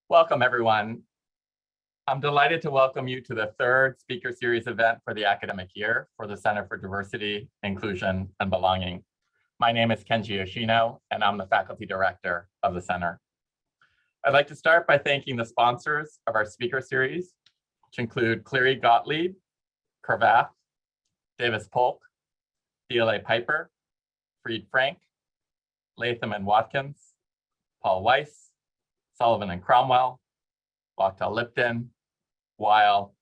Welcome, everyone. I'm delighted to welcome you to the third speaker series event for the academic year for the Center for Diversity, Inclusion, and Belonging. My name is Kenji Yoshino, and I'm the faculty director of the center. I'd like to start by thanking the sponsors of our speaker series, which include Cleary Gottlieb, Cravath, Davis Polk, DLA Piper, Fried Frank, Latham and Watkins, Paul Weiss, Sullivan and Cromwell, Wachtell Lipton, Weil,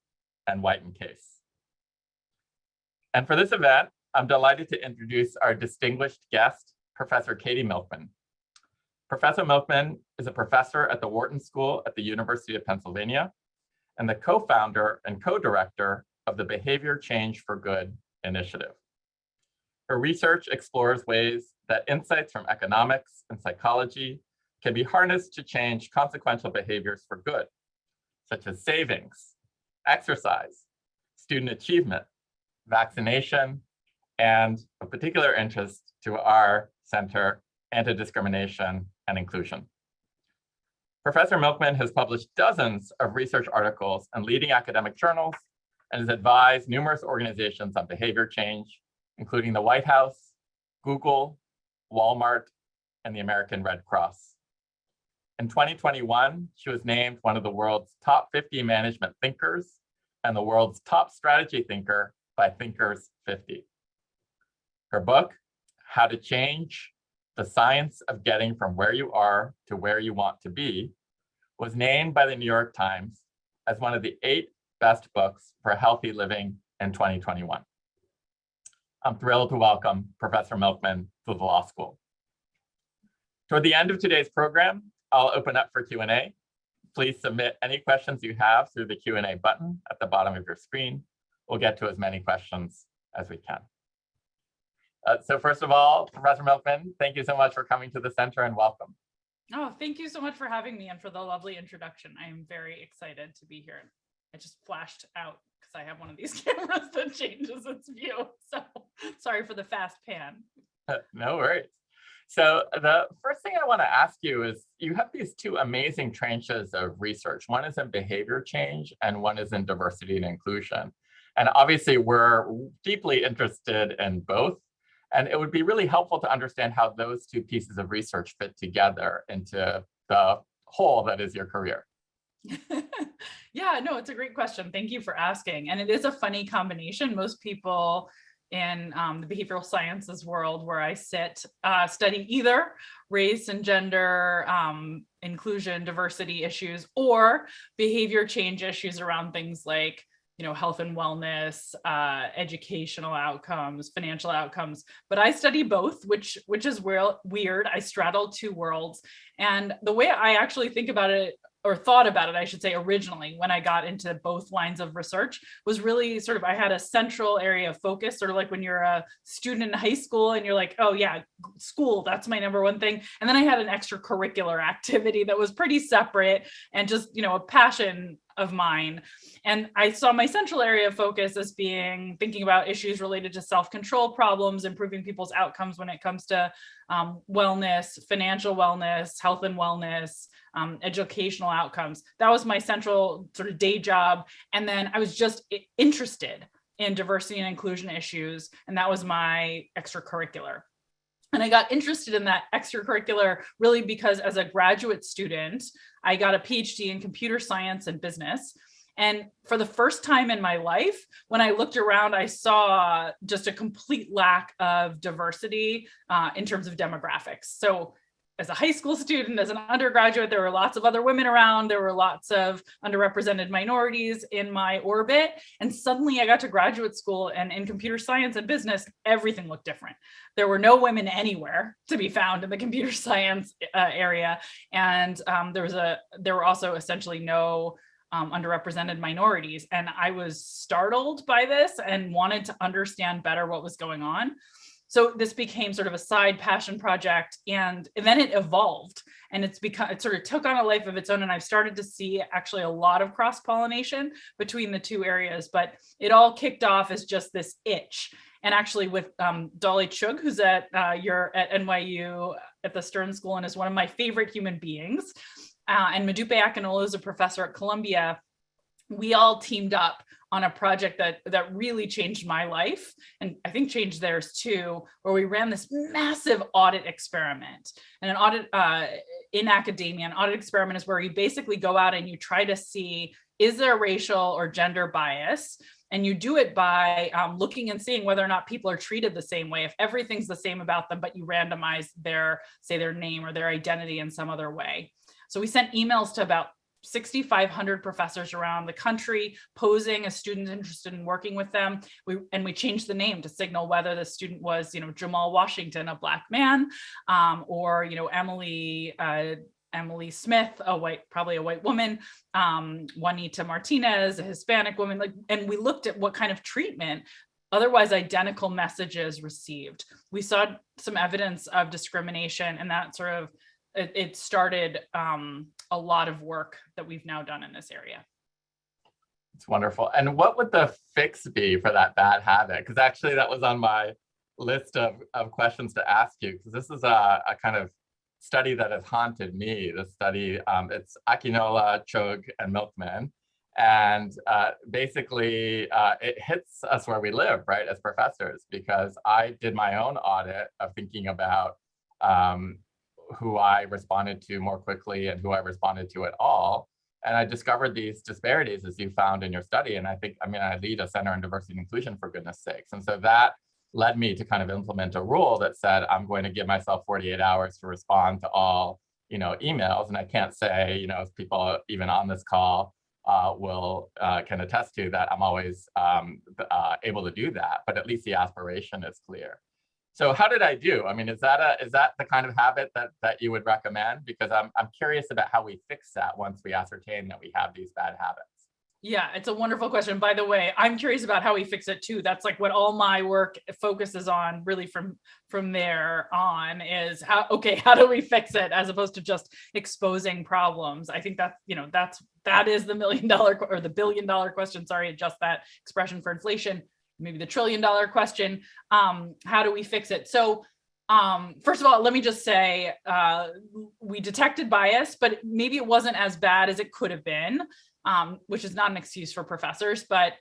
and White and Case. And for this event, I'm delighted to introduce our distinguished guest, Professor Katie Milkman. Professor Milkman is a professor at the Wharton School at the University of Pennsylvania and the co-founder and co-director of the Behavior Change for Good initiative. Her research explores ways that insights from economics and psychology can be harnessed to change consequential behaviors for good, such as savings, exercise, student achievement, vaccination, and of particular interest to our center, anti-discrimination and inclusion. Professor Milkman has published dozens of research articles in leading academic journals and has advised numerous organizations on behavior change, including the White House, Google, Walmart, and the American Red Cross. In 2021, she was named one of the world's top 50 management thinkers and the world's top strategy thinker by Thinkers 50. Her book, How to Change: The Science of Getting from Where You Are to Where You Want to Be, was named by the New York Times as one of the 8 best books for healthy living in 2021. I'm thrilled to welcome Professor Milkman to the law school. Toward the end of today's program, I'll open up for Q&A. Please submit any questions you have through the Q&A button at the bottom of your screen. We'll get to as many questions as we can. So first of all, Professor Milkman, thank you so much for coming to the center and welcome. Oh, thank you so much for having me and for the lovely introduction. I am very excited to be here. I just flashed out because I have one of these cameras that changes its view. So sorry for the fast pan. No worries. So the first thing I want to ask you is, you have these 2 amazing tranches of research. One is in behavior change and one is in diversity and inclusion. And obviously we're deeply interested in both. And it would be really helpful to understand how those 2 pieces of research fit together into the whole that is your career. Yeah, no, it's a great question. Thank you for asking. And it is a funny combination. Most people in the behavioral sciences world where I sit study either race and gender, inclusion, diversity issues, or behavior change issues around things like, health and wellness, educational outcomes, financial outcomes. But I study both, which is weird. I straddle 2 worlds. And the way I actually think about it, or thought about it, I should say, originally, when I got into both lines of research, was really sort of, I had a central area of focus, sort of like when you're a student in high school and you're like, oh yeah, school, that's my number one thing. And then I had an extracurricular activity that was pretty separate and just, a passion of mine. And I saw my central area of focus as being thinking about issues related to self-control problems, improving people's outcomes when it comes to wellness, financial wellness, health and wellness, educational outcomes. That was my central sort of day job. And then I was just interested in diversity and inclusion issues. And that was my extracurricular. And I got interested in that extracurricular really because as a graduate student, I got a PhD in computer science and business. And for the first time in my life, when I looked around, I saw just a complete lack of diversity in terms of demographics. So as a high school student, as an undergraduate, there were lots of other women around. There were lots of underrepresented minorities in my orbit. And suddenly I got to graduate school, and in computer science and business, everything looked different. There were no women anywhere to be found in the computer science area. And there were also essentially no underrepresented minorities. And I was startled by this and wanted to understand better what was going on. So this became sort of a side passion project, and then it evolved, and it sort of took on a life of its own. And I've started to see actually a lot of cross-pollination between the 2 areas, but it all kicked off as just this itch. And actually with Dolly Chugh, who's at NYU at the Stern School and is one of my favorite human beings. and Modupe Akinolu is a professor at Columbia. We all teamed up on a project that really changed my life, and I think changed theirs too, where we ran this massive audit experiment. And an audit in academia, an audit experiment is where you basically go out and you try to see, is there racial or gender bias? And you do it by looking and seeing whether or not people are treated the same way. If everything's the same about them, but you randomize their name or their identity in some other way. So we sent emails to about 6,500 professors around the country, posing as students interested in working with them. We changed the name to signal whether the student was, Jamal Washington, a Black man, or, Emily Smith, probably a white woman, Juanita Martinez, a Hispanic woman, and we looked at what kind of treatment otherwise identical messages received. We saw some evidence of discrimination, and that sort of, it started a lot of work that we've now done in this area. It's wonderful. And what would the fix be for that bad habit? Because actually that was on my list of questions to ask you, because this is a kind of study that has haunted me. The study, it's Akinola, Chug, and Milkman. And basically it hits us where we live, right, as professors, because I did my own audit of thinking about who I responded to more quickly and who I responded to at all. And I discovered these disparities, as you found in your study. And I lead a center in diversity and inclusion, for goodness sakes. And so that led me to kind of implement a rule that said, I'm going to give myself 48 hours to respond to all, emails. And I can't say, as people even on this call will can attest to, that I'm always able to do that, but at least the aspiration is clear. So how did I do? I mean, is that the kind of habit that you would recommend? Because I'm curious about how we fix that once we ascertain that we have these bad habits. Yeah, it's a wonderful question. By the way, I'm curious about how we fix it too. That's like what all my work focuses on, really from there on, is how do we fix it, as opposed to just exposing problems. I think that, that is the $1 million or the $1 billion question. Sorry, adjust that expression for inflation. Maybe the $1 trillion question. How do we fix it? So first of all, let me just say, we detected bias, but maybe it wasn't as bad as it could have been, which is not an excuse for professors, but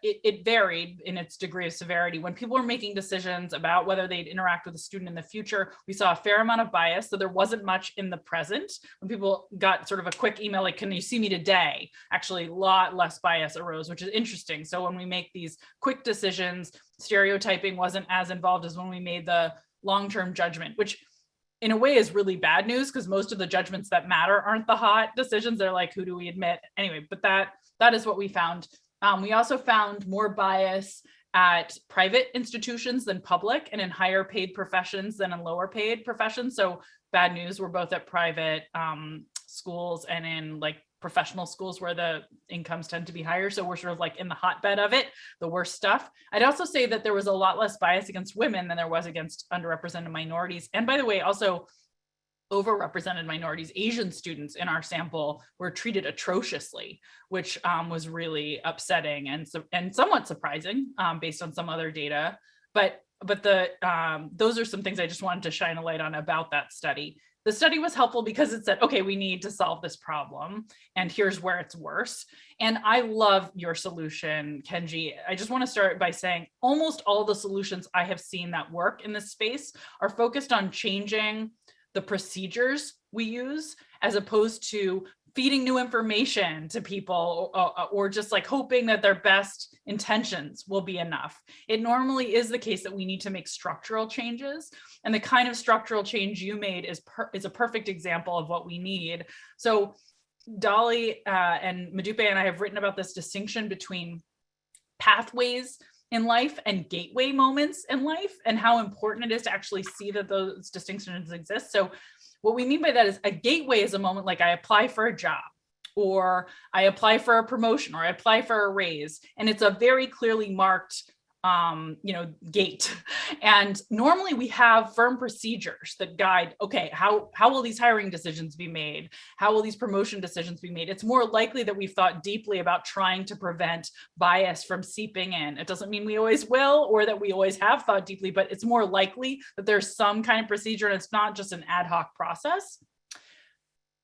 it varied in its degree of severity. When people were making decisions about whether they'd interact with a student in the future, we saw a fair amount of bias. So there wasn't much in the present. When people got sort of a quick email, like, can you see me today? Actually, a lot less bias arose, which is interesting. So when we make these quick decisions, stereotyping wasn't as involved as when we made the long-term judgment, which in a way is really bad news, because most of the judgments that matter aren't the hot decisions. They're like, who do we admit? Anyway, but that is what we found. We also found more bias at private institutions than public, and in higher paid professions than in lower paid professions. So bad news, we're both at private schools and in like professional schools where the incomes tend to be higher. So we're sort of like in the hotbed of it, the worst stuff. I'd also say that there was a lot less bias against women than there was against underrepresented minorities. And by the way, also overrepresented minorities, Asian students in our sample were treated atrociously, which was really upsetting and somewhat surprising based on some other data. But those are some things I just wanted to shine a light on about that study. The study was helpful because it said, okay, we need to solve this problem, and here's where it's worse. And I love your solution, Kenji. I just want to start by saying almost all the solutions I have seen that work in this space are focused on changing the procedures we use, as opposed to feeding new information to people or just like hoping that their best intentions will be enough. It normally is the case that we need to make structural changes, and the kind of structural change you made is a perfect example of what we need. So Dolly and Modupe and I have written about this distinction between pathways in life and gateway moments in life, and how important it is to actually see that those distinctions exist. So what we mean by that is a gateway is a moment like I apply for a job, or I apply for a promotion, or I apply for a raise, and it's a very clearly marked gate. And normally we have firm procedures that guide, okay, how will these hiring decisions be made? How will these promotion decisions be made? It's more likely that we've thought deeply about trying to prevent bias from seeping in. It doesn't mean we always will, or that we always have thought deeply, but it's more likely that there's some kind of procedure, and it's not just an ad hoc process.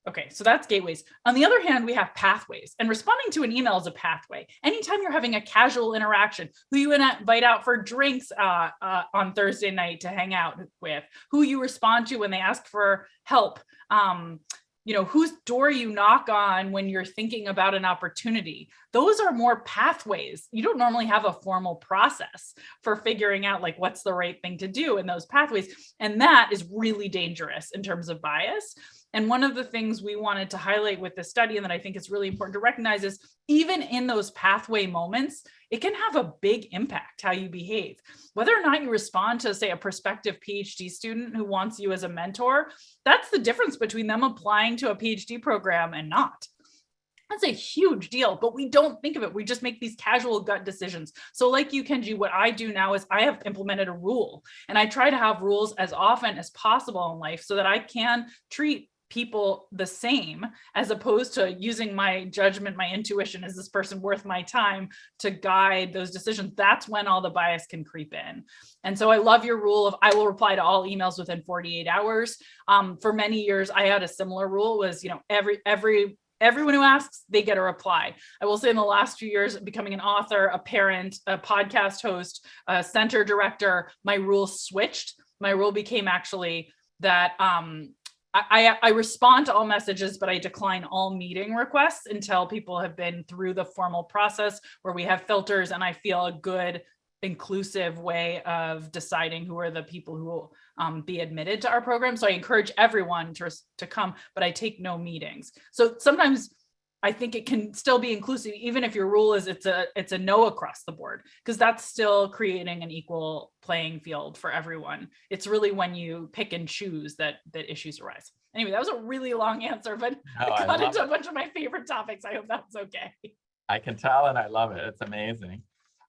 Okay, so that's gateways. On the other hand, we have pathways, and responding to an email is a pathway. Anytime you're having a casual interaction, who you invite out for drinks on Thursday night to hang out with, who you respond to when they ask for help, whose door you knock on when you're thinking about an opportunity. Those are more pathways. You don't normally have a formal process for figuring out like what's the right thing to do in those pathways. And that is really dangerous in terms of bias. And one of the things we wanted to highlight with this study, and that I think is really important to recognize, is even in those pathway moments, it can have a big impact how you behave. Whether or not you respond to, say, a prospective PhD student who wants you as a mentor, that's the difference between them applying to a PhD program and not. That's a huge deal, but we don't think of it. We just make these casual gut decisions. So like you, Kenji, what I do now is I have implemented a rule, and I try to have rules as often as possible in life so that I can treat people the same, as opposed to using my judgment, my intuition, is this person worth my time, to guide those decisions. That's when all the bias can creep in. And so I love your rule of I will reply to all emails within 48 hours. For many years, I had a similar rule, was, everyone who asks, they get a reply. I will say in the last few years, becoming an author, a parent, a podcast host, a center director, my rule switched. My rule became actually that I respond to all messages, but I decline all meeting requests until people have been through the formal process where we have filters and I feel a good, inclusive way of deciding who are the people who will be admitted to our program. So I encourage everyone to come, but I take no meetings. So sometimes I think it can still be inclusive, even if your rule is it's a no across the board, because that's still creating an equal playing field for everyone. It's really when you pick and choose that issues arise. Anyway, that was a really long answer, but I got into a bunch of my favorite topics. I hope that's okay. I can tell, and I love it. It's amazing.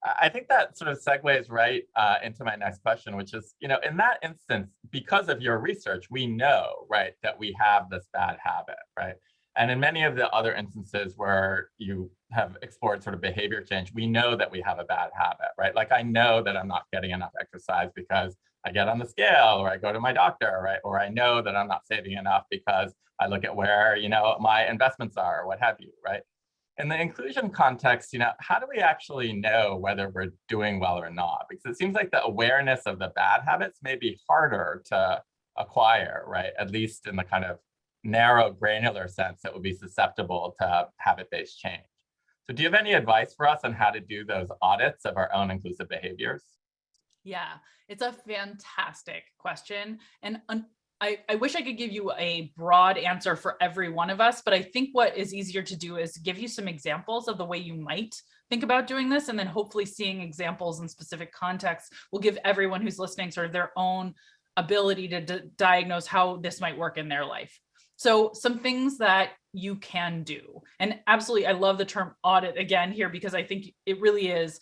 I think that sort of segues right into my next question, which is, in that instance, because of your research, we know, right, that we have this bad habit, right? And in many of the other instances where you have explored sort of behavior change, we know that we have a bad habit, right? Like I know that I'm not getting enough exercise because I get on the scale, or I go to my doctor, right? Or I know that I'm not saving enough because I look at where, my investments are, or what have you, right? In the inclusion context, how do we actually know whether we're doing well or not? Because it seems like the awareness of the bad habits may be harder to acquire, right? At least in the kind of narrow, granular sense that would be susceptible to habit-based change. So do you have any advice for us on how to do those audits of our own inclusive behaviors? Yeah, it's a fantastic question. And I wish I could give you a broad answer for every one of us, but I think what is easier to do is give you some examples of the way you might think about doing this. And then hopefully seeing examples in specific contexts will give everyone who's listening sort of their own ability to diagnose how this might work in their life. So some things that you can do, and absolutely, I love the term audit again here, because I think it really is,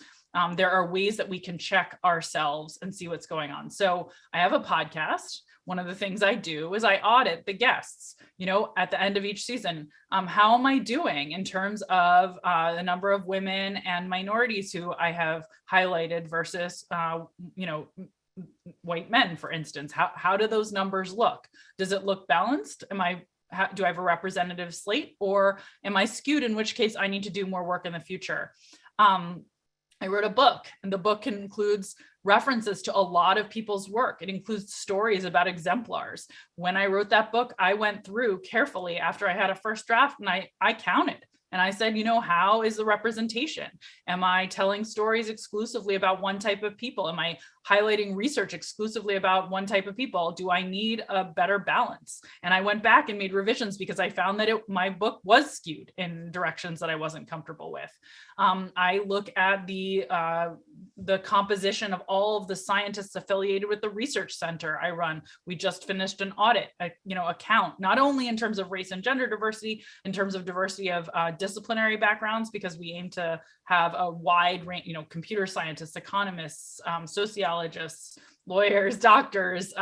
there are ways that we can check ourselves and see what's going on. So I have a podcast. One of the things I do is I audit the guests, at the end of each season. How am I doing in terms of the number of women and minorities who I have highlighted versus, white men, for instance? How do those numbers look? Does it look balanced? Do I have a representative slate, or am I skewed, in which case I need to do more work in the future? I wrote a book, and the book includes references to a lot of people's work. It includes stories about exemplars. When I wrote that book, I went through carefully after I had a first draft, and I counted. And I said, how is the representation? Am I telling stories exclusively about one type of people? Am I highlighting research exclusively about one type of people? Do I need a better balance? And I went back and made revisions because I found that my book was skewed in directions that I wasn't comfortable with. I look at the composition of all of the scientists affiliated with the research center I run. We just finished an audit, account, not only in terms of race and gender diversity, in terms of diversity of disciplinary backgrounds, because we aim to have a wide range, computer scientists, economists, sociologists, lawyers, doctors,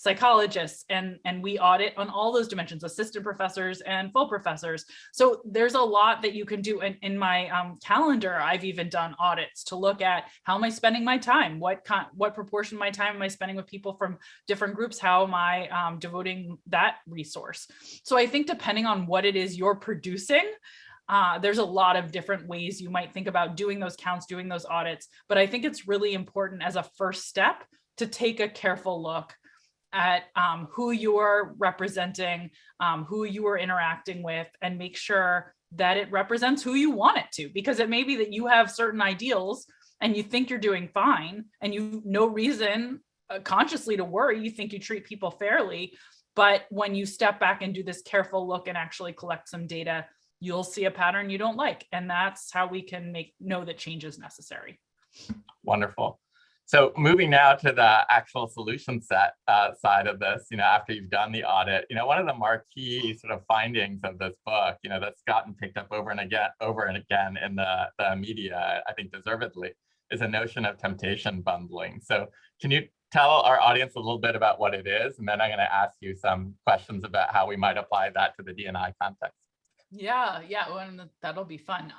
psychologists, and we audit on all those dimensions, assistant professors and full professors. So there's a lot that you can do. And in my calendar, I've even done audits to look at how am I spending my time? What proportion of my time am I spending with people from different groups? How am I devoting that resource? So I think depending on what it is you're producing, there's a lot of different ways you might think about doing those counts, doing those audits. But I think it's really important as a first step to take a careful look at who you're representing, who you are interacting with, and make sure that it represents who you want it to. Because it may be that you have certain ideals and you think you're doing fine and you no reason consciously to worry, you think you treat people fairly. But when you step back and do this careful look and actually collect some data, you'll see a pattern you don't like. And that's how we can know that change is necessary. Wonderful. So moving now to the actual solution set side of this, after you've done the audit, one of the marquee sort of findings of this book, that's gotten picked up over and again in the media, I think deservedly, is a notion of temptation bundling. So can you tell our audience a little bit about what it is? And then I'm going to ask you some questions about how we might apply that to the D&I context. Yeah, well, that'll be fun.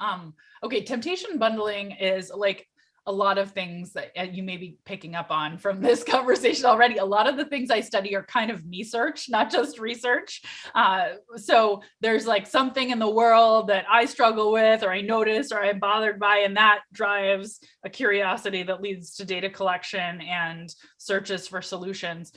Okay, temptation bundling is like a lot of things that you may be picking up on from this conversation already. A lot of the things I study are kind of me-search, not just research. So there's like something in the world that I struggle with, or I notice, or I'm bothered by, and that drives a curiosity that leads to data collection and searches for solutions.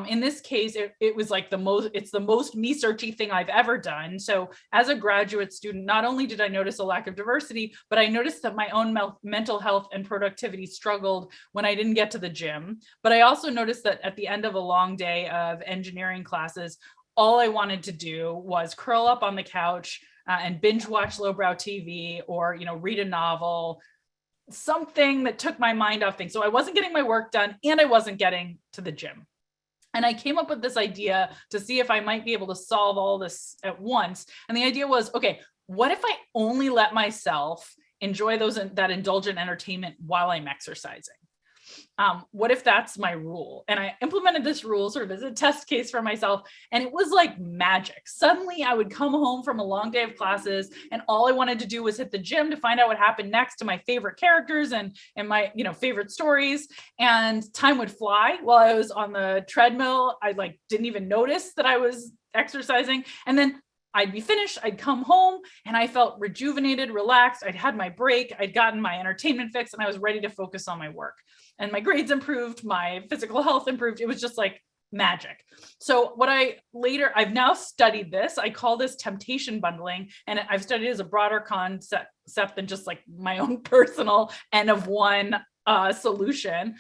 In this case, it was like it's the most me-searchy thing I've ever done. So as a graduate student, not only did I notice a lack of diversity, but I noticed that my own mental health and productivity struggled when I didn't get to the gym. But I also noticed that at the end of a long day of engineering classes, all I wanted to do was curl up on the couch and binge watch lowbrow TV, or read a novel, something that took my mind off things. So I wasn't getting my work done and I wasn't getting to the gym. And I came up with this idea to see if I might be able to solve all this at once. And the idea was, okay, what if I only let myself enjoy that indulgent entertainment while I'm exercising? What if that's my rule? And I implemented this rule sort of as a test case for myself, and it was like magic. Suddenly I would come home from a long day of classes, and all I wanted to do was hit the gym to find out what happened next to my favorite characters and my favorite stories, and time would fly while I was on the treadmill. I didn't even notice that I was exercising, and then I'd be finished, I'd come home, and I felt rejuvenated, relaxed. I'd had my break, I'd gotten my entertainment fix, and I was ready to focus on my work. And my grades improved, my physical health improved. It was just like magic. So I've now studied this. I call this temptation bundling, and I've studied it as a broader concept than just like my own personal N of one solution,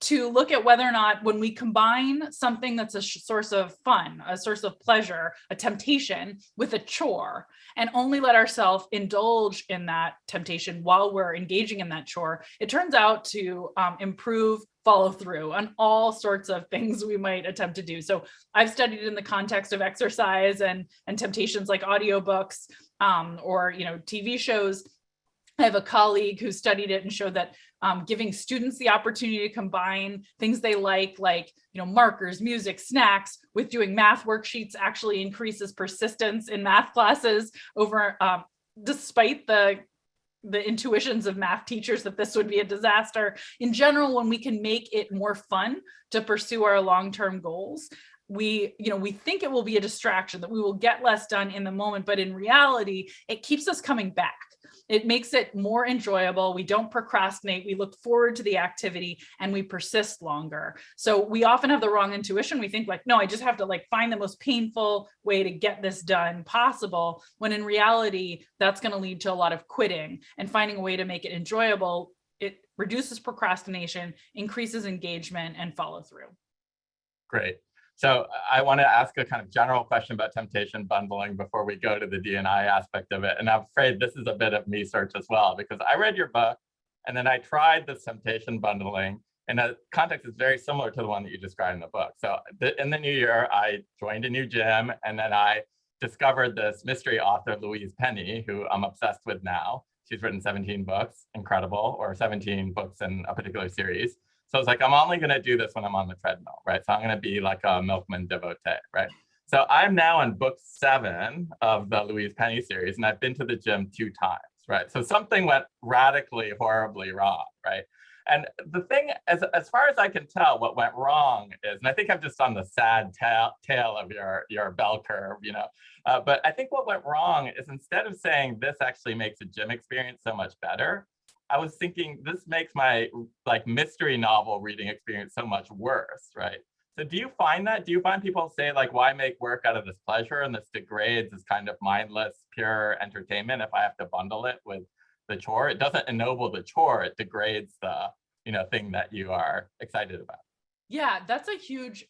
to look at whether or not when we combine something that's a source of fun, a source of pleasure, a temptation, with a chore, and only let ourselves indulge in that temptation while we're engaging in that chore, it turns out to improve follow through on all sorts of things we might attempt to do. So I've studied it in the context of exercise and temptations like audiobooks or TV shows. I have a colleague who studied it and showed that giving students the opportunity to combine things they like markers, music, snacks, with doing math worksheets actually increases persistence in math classes over, despite the intuitions of math teachers that this would be a disaster. In general, when we can make it more fun to pursue our long-term goals, we think it will be a distraction, that we will get less done in the moment, but in reality, it keeps us coming back. It makes it more enjoyable. We don't procrastinate. We look forward to the activity and we persist longer. So we often have the wrong intuition. We think no, I just have to find the most painful way to get this done possible, when in reality, that's going to lead to a lot of quitting. And finding a way to make it enjoyable, it reduces procrastination, increases engagement, and follow through. Great. So I want to ask a kind of general question about temptation bundling before we go to the D&I aspect of it. And I'm afraid this is a bit of me search as well, because I read your book and then I tried this temptation bundling, and the context is very similar to the one that you described in the book. So in the new year, I joined a new gym, and then I discovered this mystery author, Louise Penny, who I'm obsessed with now. She's written 17 books, incredible, or 17 books in a particular series. So it's like, I'm only going to do this when I'm on the treadmill, right? So I'm going to be like a milkman devotee, right? So I'm now in book 7 of the Louise Penny series, and I've been to the gym 2 times, right? So something went radically, horribly wrong, right? And the thing, as far as I can tell, what went wrong is, and I think I'm just on the sad tail of your bell curve, but I think what went wrong is, instead of saying this actually makes a gym experience so much better, I was thinking this makes my like mystery novel reading experience so much worse, right? So do you find that? Do you find people say like, why make work out of this pleasure, and this degrades as kind of mindless, pure entertainment if I have to bundle it with the chore? It doesn't ennoble the chore, it degrades the, thing that you are excited about. Yeah, that's a huge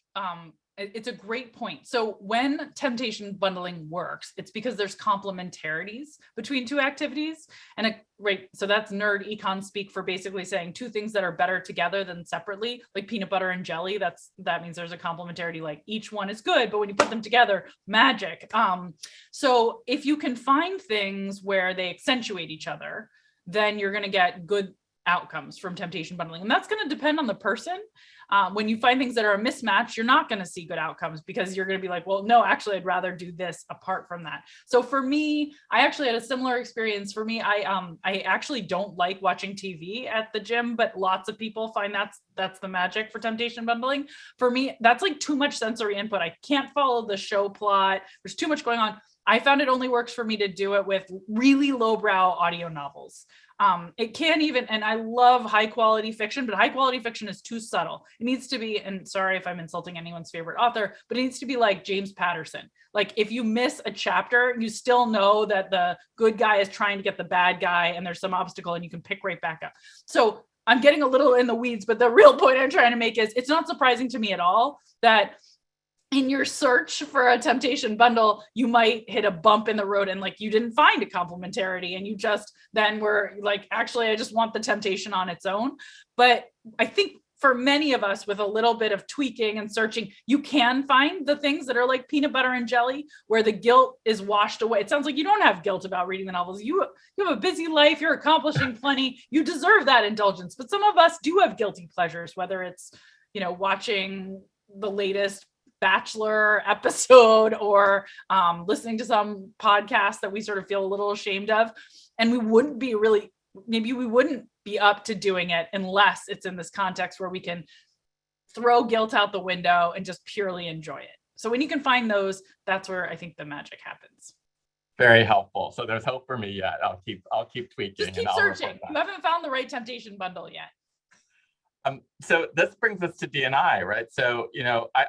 it's a great point. So when temptation bundling works, it's because there's complementarities between 2 activities. And right, so that's nerd econ speak for basically saying 2 things that are better together than separately, like peanut butter and jelly. That means there's a complementarity, like each one is good, but when you put them together, magic. So if you can find things where they accentuate each other, then you're going to get good outcomes from temptation bundling. And that's going to depend on the person. When you find things that are a mismatch, you're not going to see good outcomes, because you're going to be like, well, no, actually, I'd rather do this apart from that. So for me, I actually had a similar experience. For me, I actually don't like watching TV at the gym, but lots of people find that's the magic for temptation bundling. For me, that's like too much sensory input. I can't follow the show plot. There's too much going on. I found it only works for me to do it with really lowbrow audio novels. It can't even, and I love high quality fiction, but high quality fiction is too subtle. It needs to be, and sorry if I'm insulting anyone's favorite author, but it needs to be like James Patterson. Like if you miss a chapter, you still know that the good guy is trying to get the bad guy and there's some obstacle and you can pick right back up. So I'm getting a little in the weeds, but the real point I'm trying to make is it's not surprising to me at all that in your search for a temptation bundle, you might hit a bump in the road and like you didn't find a complementarity and you just then were like, actually, I just want the temptation on its own. But I think for many of us, with a little bit of tweaking and searching, you can find the things that are like peanut butter and jelly, where the guilt is washed away. It sounds like you don't have guilt about reading the novels. You have a busy life, you're accomplishing plenty, you deserve that indulgence. But some of us do have guilty pleasures, whether it's, watching the latest Bachelor episode or listening to some podcast that we sort of feel a little ashamed of. And we wouldn't be up to doing it unless it's in this context where we can throw guilt out the window and just purely enjoy it. So when you can find those, that's where I think the magic happens. Very helpful. So there's hope for me yet. I'll keep tweaking. Just keep searching. You haven't found the right temptation bundle yet. So this brings us to D&I, right? So,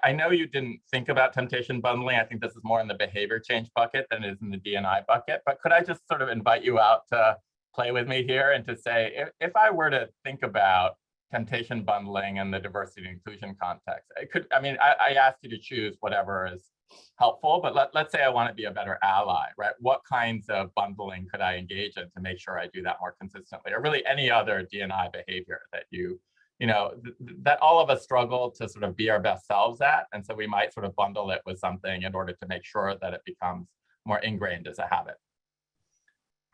I know you didn't think about temptation bundling. I think this is more in the behavior change bucket than it is in the D&I bucket. But could I just sort of invite you out to play with me here and to say, if I were to think about temptation bundling in the diversity and inclusion context, I asked you to choose whatever is helpful, but let's say I want to be a better ally, right? What kinds of bundling could I engage in to make sure I do that more consistently, or really any other D&I behavior that that all of us struggle to sort of be our best selves at. And so we might sort of bundle it with something in order to make sure that it becomes more ingrained as a habit.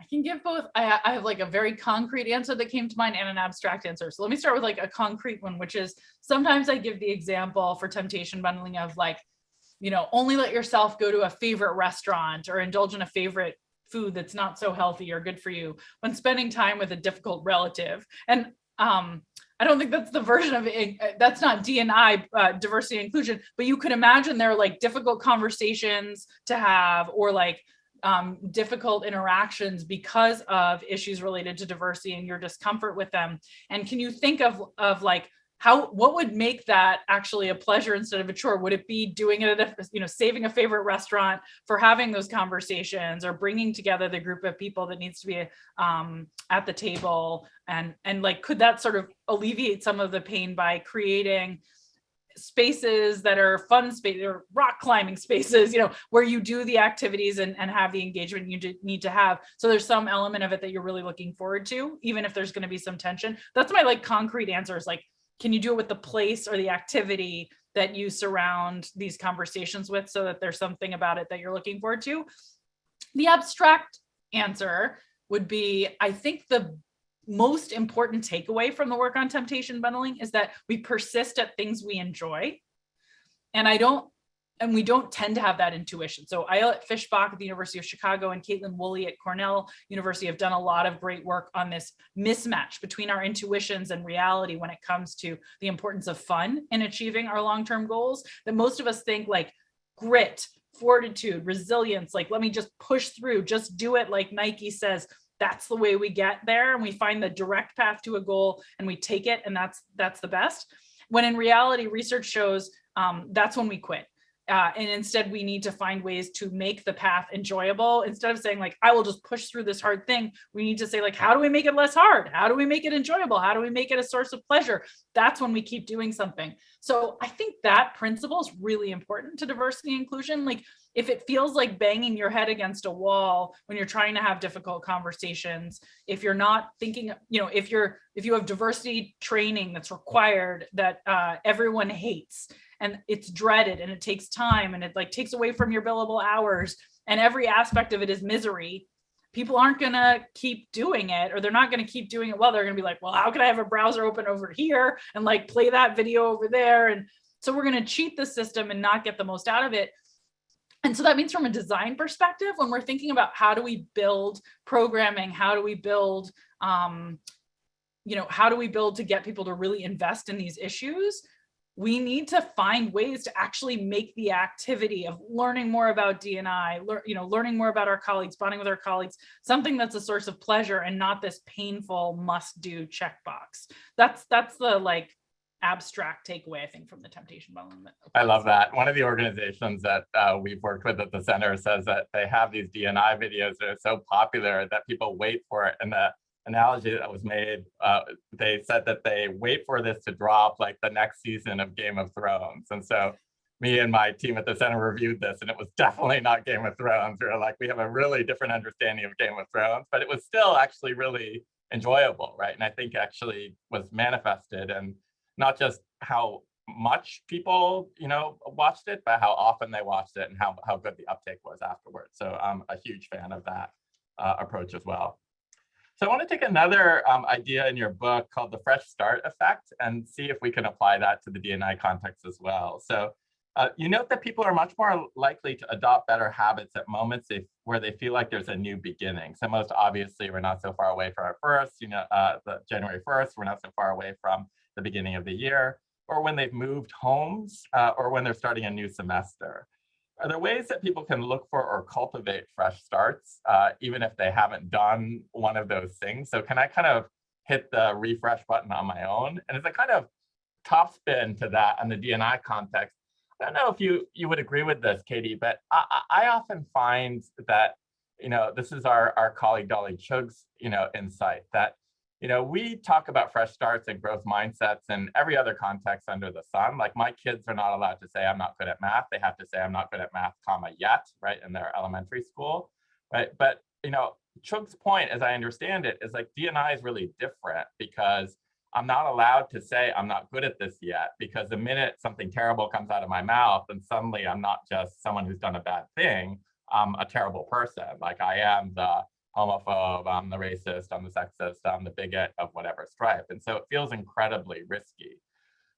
I can give both. I have like a very concrete answer that came to mind and an abstract answer. So let me start with like a concrete one, which is sometimes I give the example for temptation bundling of like, only let yourself go to a favorite restaurant or indulge in a favorite food that's not so healthy or good for you when spending time with a difficult relative. And I don't think that's the version of it. That's not D&I, diversity and inclusion, but you could imagine there are like difficult conversations to have, or like difficult interactions because of issues related to diversity and your discomfort with them. And can you think of like what would make that actually a pleasure instead of a chore? Would it be doing it at saving a favorite restaurant for having those conversations, or bringing together the group of people that needs to be at the table, and like, could that sort of alleviate some of the pain by creating spaces that are fun space or rock climbing spaces, where you do the activities and have the engagement you need to have. So there's some element of it that you're really looking forward to, even if there's going to be some tension. That's my like concrete answer, is like, can you do it with the place or the activity that you surround these conversations with, so that there's something about it that you're looking forward to? The abstract answer would be, I think the most important takeaway from the work on temptation bundling is that we persist at things we enjoy. And we don't tend to have that intuition. So Ayelet Fishbach at the University of Chicago and Caitlin Woolley at Cornell University have done a lot of great work on this mismatch between our intuitions and reality when it comes to the importance of fun in achieving our long-term goals, that most of us think like grit, fortitude, resilience, like let me just push through, just do it like Nike says. That's the way we get there, and we find the direct path to a goal and we take it, and that's the best. When in reality, research shows that's when we quit. And instead, we need to find ways to make the path enjoyable. Instead of saying like, I will just push through this hard thing, we need to say like, how do we make it less hard? How do we make it enjoyable? How do we make it a source of pleasure? That's when we keep doing something. So I think that principle is really important to diversity and inclusion. Like if it feels like banging your head against a wall when you're trying to have difficult conversations, if you're not thinking, if you have diversity training that's required that everyone hates, and it's dreaded and it takes time and it like takes away from your billable hours and every aspect of it is misery, people aren't going to keep doing it, or they're not going to keep doing it well. They're going to be like, well, how can I have a browser open over here and like play that video over there? And so we're going to cheat the system and not get the most out of it. And so that means from a design perspective, when we're thinking about how do we build programming, how do we build, how do we build to get people to really invest in these issues? We need to find ways to actually make the activity of learning more about D&I, learning more about our colleagues, bonding with our colleagues, something that's a source of pleasure and not this painful must-do checkbox. That's the like abstract takeaway, I think, from the temptation bundling. I love that. One of the organizations that we've worked with at the center says that they have these D&I videos that are so popular that people wait for it. And the analogy that was made, they said that they wait for this to drop like the next season of Game of Thrones. And so me and my team at the center reviewed this, and it was definitely not Game of Thrones. We were like, we have a really different understanding of Game of Thrones, but it was still actually really enjoyable, right? And I think actually was manifested, and not just how much people, watched it, but how often they watched it and how good the uptake was afterwards. So I'm a huge fan of that approach as well. So I want to take another idea in your book called the fresh start effect and see if we can apply that to the D&I context as well. So you note that people are much more likely to adopt better habits at moments where they feel like there's a new beginning. So most obviously, we're not so far away from our first, the January 1st, we're not so far away from the beginning of the year, or when they've moved homes, or when they're starting a new semester. Are there ways that people can look for or cultivate fresh starts, even if they haven't done one of those things? So can I kind of hit the refresh button on my own? And as a kind of top spin to that in the D&I context, I don't know if you would agree with this, Katie, but I often find that, this is our colleague Dolly Chug's, insight that, we talk about fresh starts and growth mindsets in every other context under the sun. Like my kids are not allowed to say I'm not good at math. They have to say I'm not good at math, yet, right, in their elementary school, right? But, Chug's point, as I understand it, is like D&I is really different because I'm not allowed to say I'm not good at this yet, because the minute something terrible comes out of my mouth, and suddenly I'm not just someone who's done a bad thing, I'm a terrible person. Like I am the homophobe, I'm the racist, I'm the sexist, I'm the bigot of whatever stripe. And so it feels incredibly risky.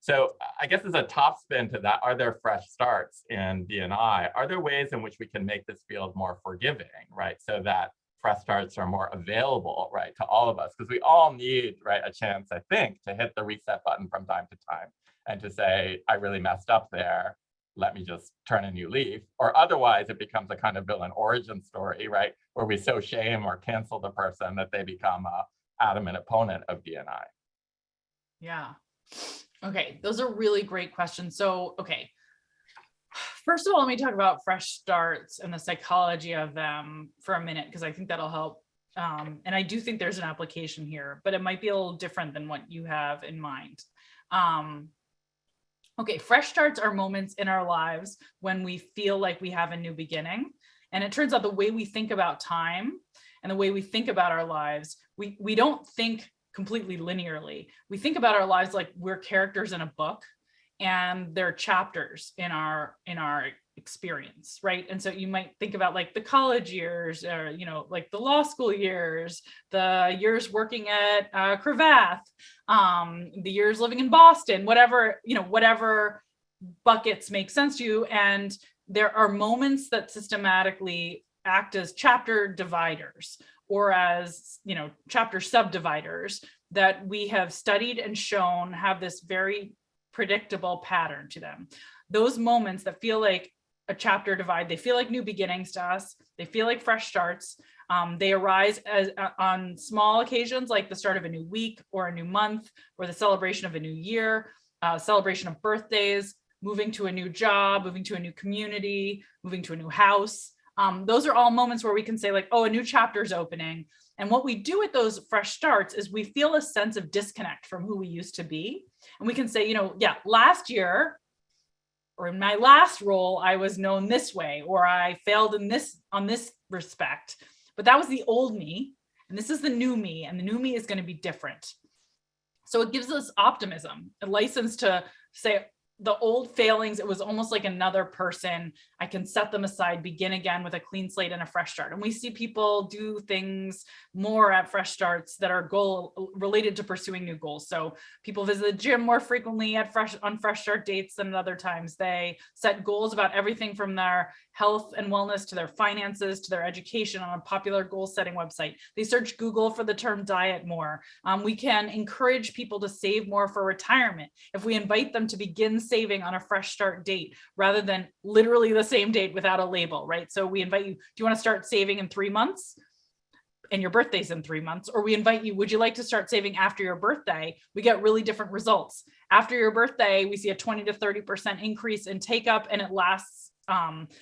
So I guess as a top spin to that, are there fresh starts in D&I? Are there ways in which we can make this field more forgiving, right? So that fresh starts are more available, right, to all of us, because we all need, right, a chance, I think, to hit the reset button from time to time and to say, I really messed up there. Let me just turn a new leaf. Or otherwise, it becomes a kind of villain origin story, right, where we so shame or cancel the person that they become a adamant opponent of D&I. Yeah. Okay, those are really great questions. So, okay. First of all, let me talk about fresh starts and the psychology of them for a minute, because I think that'll help. And I do think there's an application here, but it might be a little different than what you have in mind. Okay, fresh starts are moments in our lives when we feel like we have a new beginning. And it turns out the way we think about time and the way we think about our lives, we don't think completely linearly. We think about our lives like we're characters in a book, and they're chapters in our experience, right? And so you might think about like the college years, or, you know, like the law school years, the years working at Cravath, the years living in Boston, whatever, you know, whatever buckets make sense to you. And there are moments that systematically act as chapter dividers, or as, you know, chapter subdividers, that we have studied and shown have this very predictable pattern to them. Those moments that feel like a chapter divide, they feel like new beginnings to us. They feel like fresh starts. They arise as on small occasions, like the start of a new week or a new month, or the celebration of a new year, celebration of birthdays, moving to a new job, moving to a new community, moving to a new house. Those are all moments where we can say like, oh, a new chapter is opening. And what we do with those fresh starts is we feel a sense of disconnect from who we used to be. And we can say, you know, yeah, last year, or in my last role, I was known this way, or I failed in this on this respect, but that was the old me, and this is the new me, and the new me is going to be different. So it gives us optimism, a license to say, the old failings, it was almost like another person. I can set them aside, begin again with a clean slate and a fresh start. And we see people do things more at fresh starts that are goal related to pursuing new goals. So people visit the gym more frequently on fresh start dates than at other times. They set goals about everything from their health and wellness to their finances to their education on a popular goal setting website. They search Google for the term diet more. We can encourage people to save more for retirement if we invite them to begin saving on a fresh start date rather than literally the same date without a label, right? So we invite you, do you want to start saving in 3 months? And your birthday's in 3 months, or we invite you, would you like to start saving after your birthday? We get really different results. After your birthday, we see a 20 to 30% increase in take up, and it lasts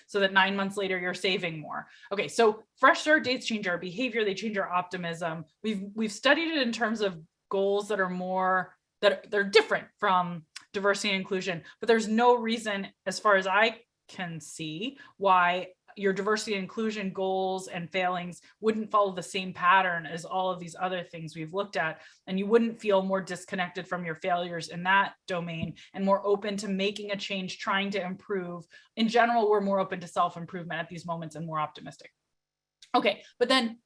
so that 9 months later you're saving more. Okay, so fresh start dates change our behavior, they change our optimism. We've studied it in terms of goals that are more, that they're different from diversity and inclusion, but there's no reason, as far as I can see, why your diversity and inclusion goals and failings wouldn't follow the same pattern as all of these other things we've looked at. And you wouldn't feel more disconnected from your failures in that domain and more open to making a change, trying to improve. In general, we're more open to self-improvement at these moments and more optimistic. Okay, but then,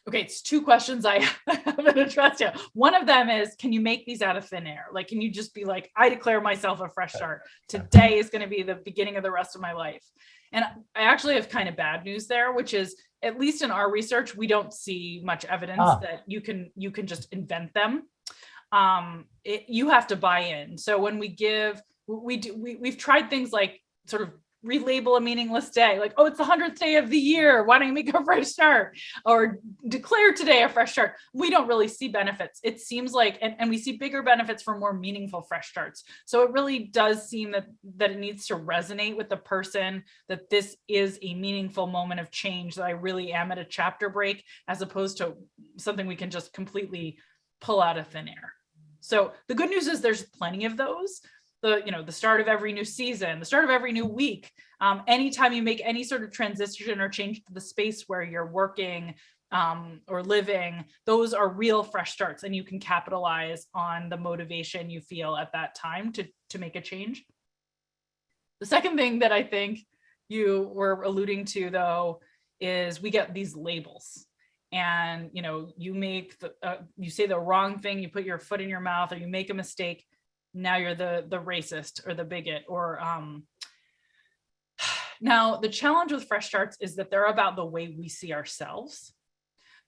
okay, it's 2 questions I haven't addressed yet. One of them is, can you make these out of thin air? Like, can you just be like, I declare myself a fresh start. Today is going to be the beginning of the rest of my life. And I actually have kind of bad news there, which is, at least in our research, we don't see much evidence that you can just invent them. You have to buy in. So when we've tried things like sort of relabel a meaningless day, like, oh, it's the 100th day of the year, why don't you make a fresh start, or declare today a fresh start. We don't really see benefits. It seems like, and we see bigger benefits for more meaningful fresh starts. So it really does seem that it needs to resonate with the person, that this is a meaningful moment of change, that I really am at a chapter break, as opposed to something we can just completely pull out of thin air. So the good news is there's plenty of those. The start of every new season, the start of every new week, anytime you make any sort of transition or change to the space where you're working or living, those are real fresh starts, and you can capitalize on the motivation you feel at that time to make a change. The second thing that I think you were alluding to, though, is we get these labels. And you say the wrong thing, you put your foot in your mouth, or you make a mistake. Now you're the racist or the bigot, or now the challenge with fresh starts is that they're about the way we see ourselves.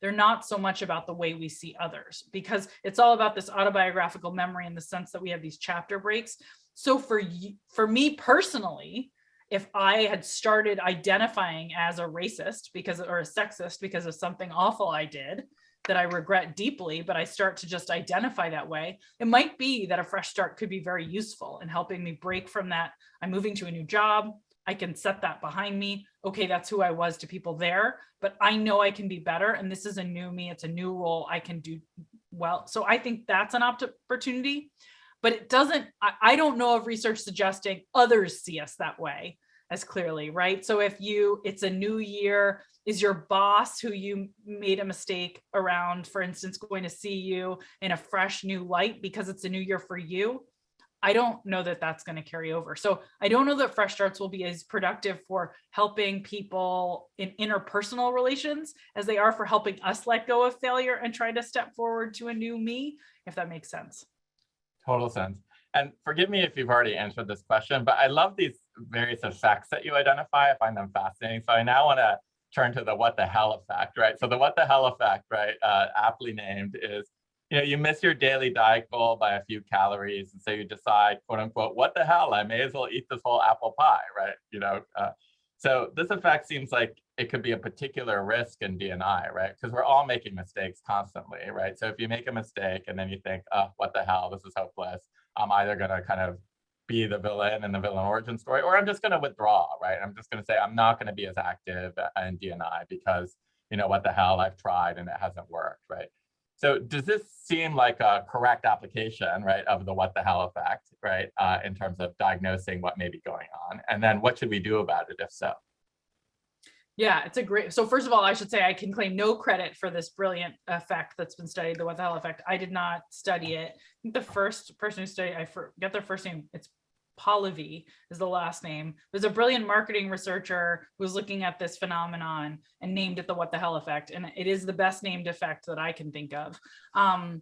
They're not so much about the way we see others, because it's all about this autobiographical memory in the sense that we have these chapter breaks. So for me personally, if I had started identifying as a racist or a sexist because of something awful I did that I regret deeply, but I start to just identify that way, it might be that a fresh start could be very useful in helping me break from that. I'm moving to a new job. I can set that behind me. Okay, that's who I was to people there, but I know I can be better. And this is a new me. It's a new role I can do well. So I think that's an opportunity, but it doesn't, I don't know of research suggesting others see us that way as clearly, right? So it's a new year, is your boss who you made a mistake around, for instance, going to see you in a fresh new light because it's a new year for you? I don't know that that's going to carry over. So I don't know that fresh starts will be as productive for helping people in interpersonal relations as they are for helping us let go of failure and try to step forward to a new me, if that makes sense. Total sense. And forgive me if you've already answered this question, but I love these various effects that you identify. I find them fascinating. So I now want to turn to the what the hell effect, right? So the what the hell effect, right, aptly named, is you miss your daily diet goal by a few calories, and so you decide, quote unquote, what the hell, I may as well eat this whole apple pie, right? So this effect seems like it could be a particular risk in D&I, right? Because we're all making mistakes constantly, right? So if you make a mistake and then you think, oh, what the hell, this is hopeless, I'm either going to kind of be the villain in the villain origin story, or I'm just going to withdraw, right? I'm just going to say I'm not going to be as active in D&I because, what the hell, I've tried and it hasn't worked, right? So does this seem like a correct application, right, of the what the hell effect, right, in terms of diagnosing what may be going on? And then what should we do about it if so? Yeah, it's a great. So first of all, I should say I can claim no credit for this brilliant effect that's been studied, the what the hell effect. I did not study it. I think the first person who studied, I forget their first name. It's Polivy is the last name. There's a brilliant marketing researcher who was looking at this phenomenon and named it the what the hell effect. And it is the best named effect that I can think of. And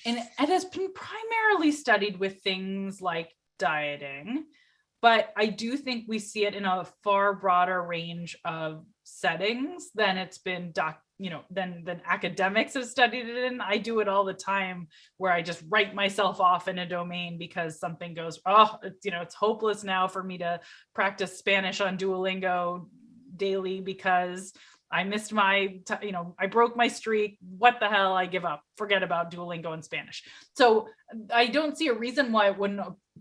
it has been primarily studied with things like dieting, but I do think we see it in a far broader range of settings than it's been than academics have studied it in. I do it all the time where I just write myself off in a domain because something goes, it's hopeless now for me to practice Spanish on Duolingo daily because I missed I broke my streak. What the hell? I give up. Forget about Duolingo and Spanish. So I don't see a reason why it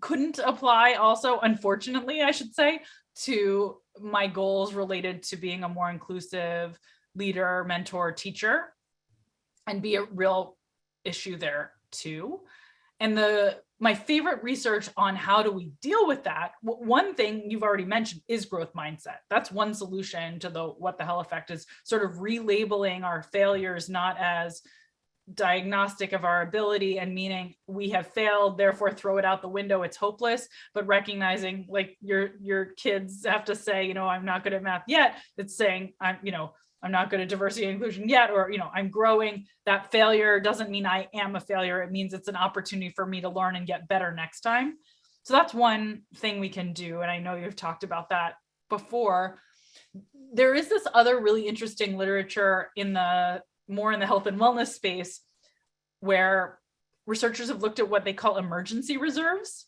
couldn't apply also, unfortunately, I should say, to my goals related to being a more inclusive leader, mentor, teacher, and be a real issue there too. And my favorite research on how do we deal with that, one thing you've already mentioned is growth mindset. That's one solution to the what the hell effect, is sort of relabeling our failures not as diagnostic of our ability and meaning we have failed, therefore throw it out the window, it's hopeless, but recognizing, like your kids have to say, I'm not good at math yet. It's saying I'm not good at diversity and inclusion yet, or, I'm growing. That failure doesn't mean I am a failure. It means it's an opportunity for me to learn and get better next time. So that's one thing we can do. And I know you've talked about that before. There is this other really interesting literature more in the health and wellness space where researchers have looked at what they call emergency reserves.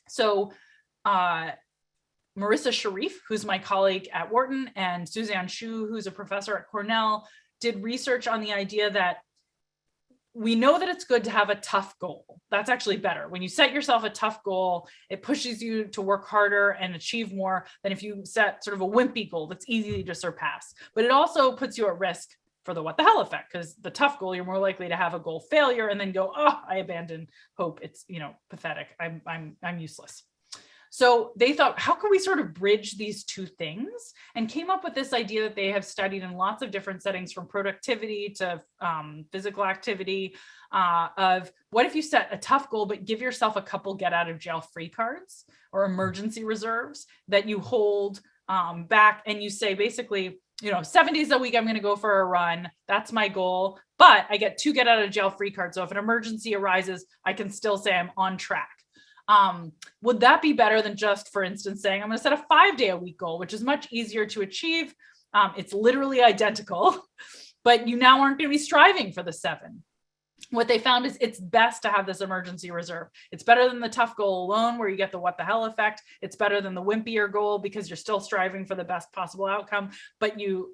So, Marissa Sharif, who's my colleague at Wharton, and Suzanne Shu, who's a professor at Cornell, did research on the idea that we know that it's good to have a tough goal. That's actually better. When you set yourself a tough goal, it pushes you to work harder and achieve more than if you set sort of a wimpy goal that's easy to surpass. But it also puts you at risk for the what the hell effect, because the tough goal, you're more likely to have a goal failure and then go, I abandon hope. It's, pathetic. I'm useless. So they thought, how can we sort of bridge these two things, and came up with this idea that they have studied in lots of different settings, from productivity to physical activity, of what if you set a tough goal, but give yourself a couple get out of jail free cards or emergency reserves that you hold back, and you say, basically, 7 days a week, I'm going to go for a run. That's my goal, but I get 2 get out of jail free cards. So if an emergency arises, I can still say I'm on track. Would that be better than just, for instance, saying I'm going to set a 5-day-a-week goal, which is much easier to achieve? It's literally identical, but you now aren't going to be striving for the 7. What they found is it's best to have this emergency reserve. It's better than the tough goal alone, where you get the what the hell effect. It's better than the wimpier goal because you're still striving for the best possible outcome, but you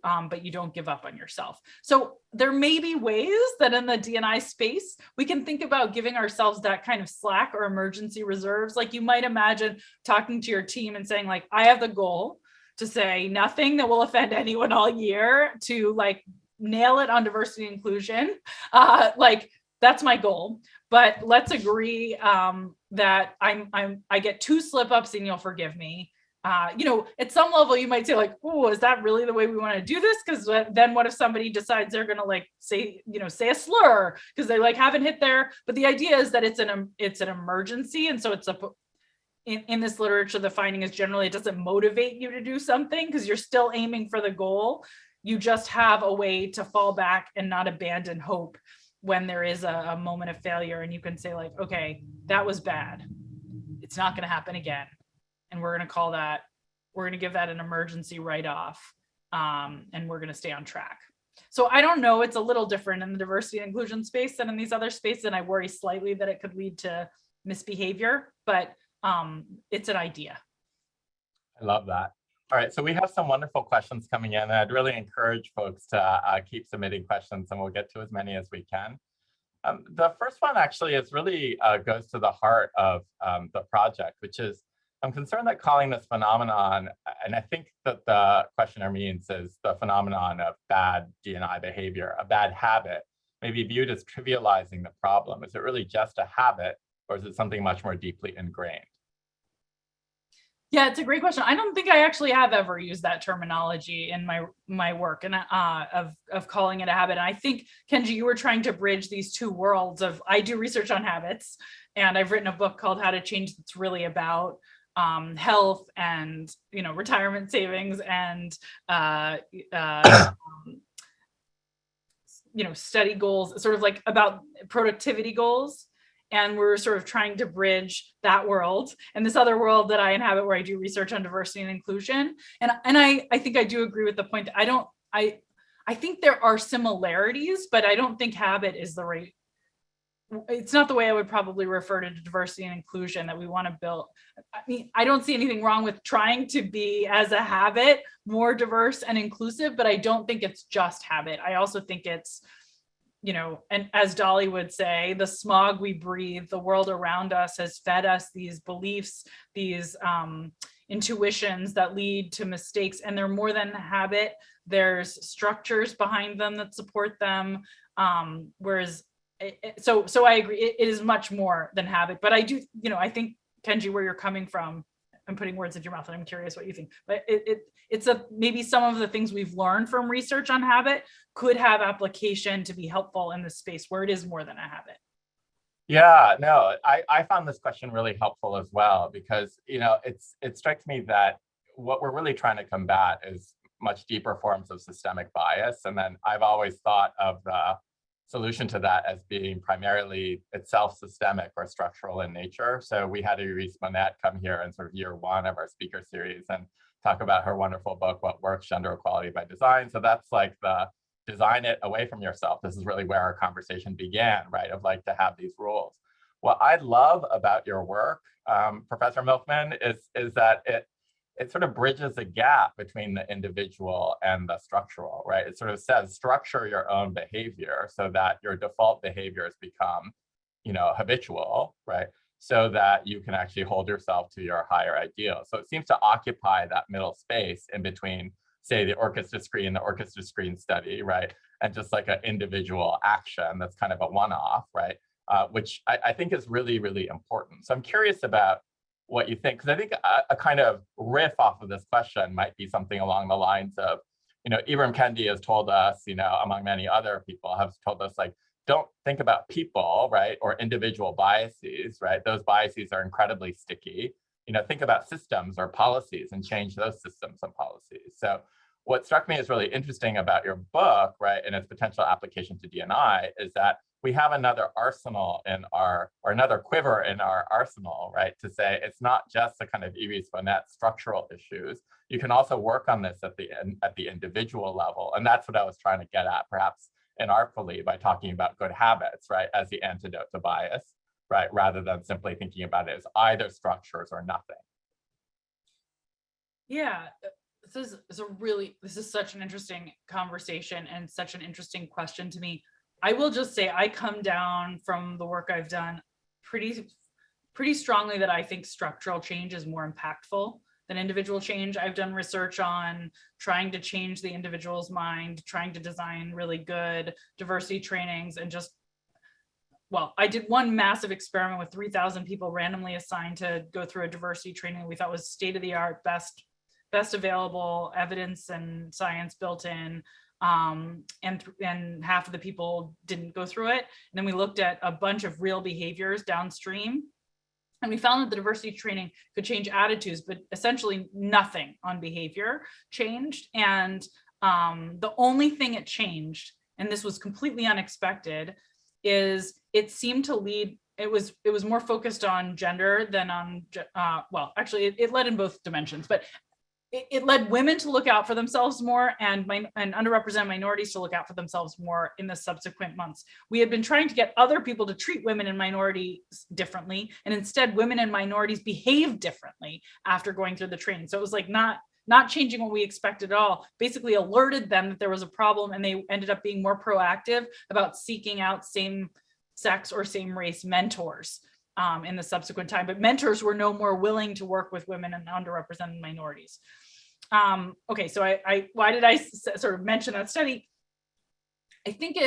don't give up on yourself. So there may be ways that in the D&I space, we can think about giving ourselves that kind of slack or emergency reserves. Like, you might imagine talking to your team and saying, like, I have the goal to say nothing that will offend anyone all year, to nail it on diversity and inclusion. That's my goal, but let's agree that I get 2 slip-ups and you'll forgive me. at some level you might say like, oh, is that really the way we want to do this? Because then what if somebody decides they're going to like say a slur because they like haven't hit there. But the idea is that it's an emergency. And so it's in this literature, the finding is generally it doesn't motivate you to do something because you're still aiming for the goal. You just have a way to fall back and not abandon hope when there is a moment of failure. And you can say like, okay, that was bad. It's not going to happen again. And we're going to give that an emergency write-off, and we're going to stay on track. So I don't know, it's a little different in the diversity and inclusion space than in these other spaces. And I worry slightly that it could lead to misbehavior, but it's an idea. I love that. All right, so we have some wonderful questions coming in, and I'd really encourage folks to keep submitting questions, and we'll get to as many as we can. The first one actually is really goes to the heart of the project, which is, I'm concerned that calling this phenomenon, and I think that the questioner means is the phenomenon of bad D&I behavior, a bad habit, may be viewed as trivializing the problem. Is it really just a habit, or is it something much more deeply ingrained? Yeah, it's a great question. I don't think I actually have ever used that terminology in my work and of calling it a habit. And I think, Kenji, you were trying to bridge these two worlds of, I do research on habits, and I've written a book called How to Change that's really about health and retirement savings and study goals, sort of like about productivity goals. And we're sort of trying to bridge that world and this other world that I inhabit, where I do research on diversity and inclusion. And I think I do agree with the point that I think there are similarities, but I don't think habit is the right. It's not the way I would probably refer to diversity and inclusion that we want to build. I mean, I don't see anything wrong with trying to be, as a habit, more diverse and inclusive, but I don't think it's just habit. I also think it's, and as Dolly would say, the smog we breathe, the world around us has fed us these beliefs, these intuitions that lead to mistakes, and they're more than habit. There's structures behind them that support them. Whereas, so I agree, it is much more than habit. But I do, I think, Kenji, where you're coming from, I'm putting words in your mouth and I'm curious what you think, but it's maybe some of the things we've learned from research on habit could have application to be helpful in this space where it is more than a habit. Yeah, no, I found this question really helpful as well, because, it strikes me that what we're really trying to combat is much deeper forms of systemic bias. And then I've always thought of the solution to that as being primarily itself systemic or structural in nature. So we had Iris Monette come here in sort of year one of our speaker series and talk about her wonderful book, What Works, Gender Equality by Design. So that's like the design it away from yourself. This is really where our conversation began, right? Of like to have these rules. What I love about your work, Professor Milkman, is that it sort of bridges a gap between the individual and the structural, right? It sort of says structure your own behavior so that your default behaviors become, habitual, right? So that you can actually hold yourself to your higher ideal. So it seems to occupy that middle space in between, say, the orchestra screen, the orchestra screen study, right? And just like an individual action that's kind of a one-off, right? Which I think is really, really important. So I'm curious about what you think, because I think a kind of riff off of this question might be something along the lines of, Ibram Kendi has told us, among many other people have told us, like, don't think about people, right? Or individual biases, right? Those biases are incredibly sticky. Think about systems or policies and change those systems and policies. So what struck me as really interesting about your book, right, and its potential application to D&I is that we have another arsenal or another quiver in our arsenal, right? To say it's not just the kind of Iris Monette structural issues. You can also work on this at the individual level. And that's what I was trying to get at, perhaps inartfully, by talking about good habits, right, as the antidote to bias, right? Rather than simply thinking about it as either structures or nothing. Yeah, this is such an interesting conversation and such an interesting question to me. I will just say I come down from the work I've done pretty strongly that I think structural change is more impactful than individual change. I've done research on trying to change the individual's mind, trying to design really good diversity trainings, and just well, I did one massive experiment with 3,000 people randomly assigned to go through a diversity training we thought was state of the art, best available evidence and science built in. And half of the people didn't go through it. And then we looked at a bunch of real behaviors downstream. And we found that the diversity training could change attitudes, but essentially nothing on behavior changed. And the only thing it changed, and this was completely unexpected, is it seemed to lead, it was more focused on gender than on, well, actually it led in both dimensions, but it led women to look out for themselves more and underrepresented minorities to look out for themselves more in the subsequent months. We had been trying to get other people to treat women and minorities differently, and instead women and minorities behaved differently after going through the training. So it was like not changing what we expected at all, basically alerted them that there was a problem, and they ended up being more proactive about seeking out same sex or same race mentors in the subsequent time. But mentors were no more willing to work with women and underrepresented minorities. Okay, so why did I sort of mention that study? I think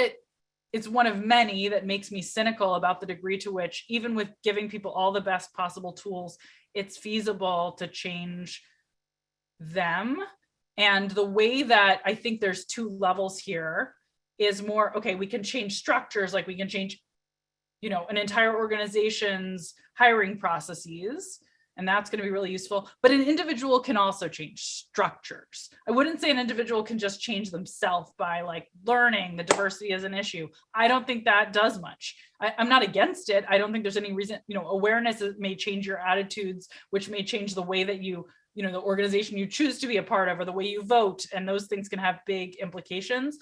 it's one of many that makes me cynical about the degree to which, even with giving people all the best possible tools, it's feasible to change them. And the way that I think there's two levels here is more, okay, we can change structures, like we can change, an entire organization's hiring processes, and that's going to be really useful. But an individual can also change structures. I wouldn't say an individual can just change themselves by like learning the diversity as an issue. I don't think that does much. I'm not against it. I don't think there's any reason, awareness may change your attitudes, which may change the way that the organization you choose to be a part of, or the way you vote, and those things can have big implications.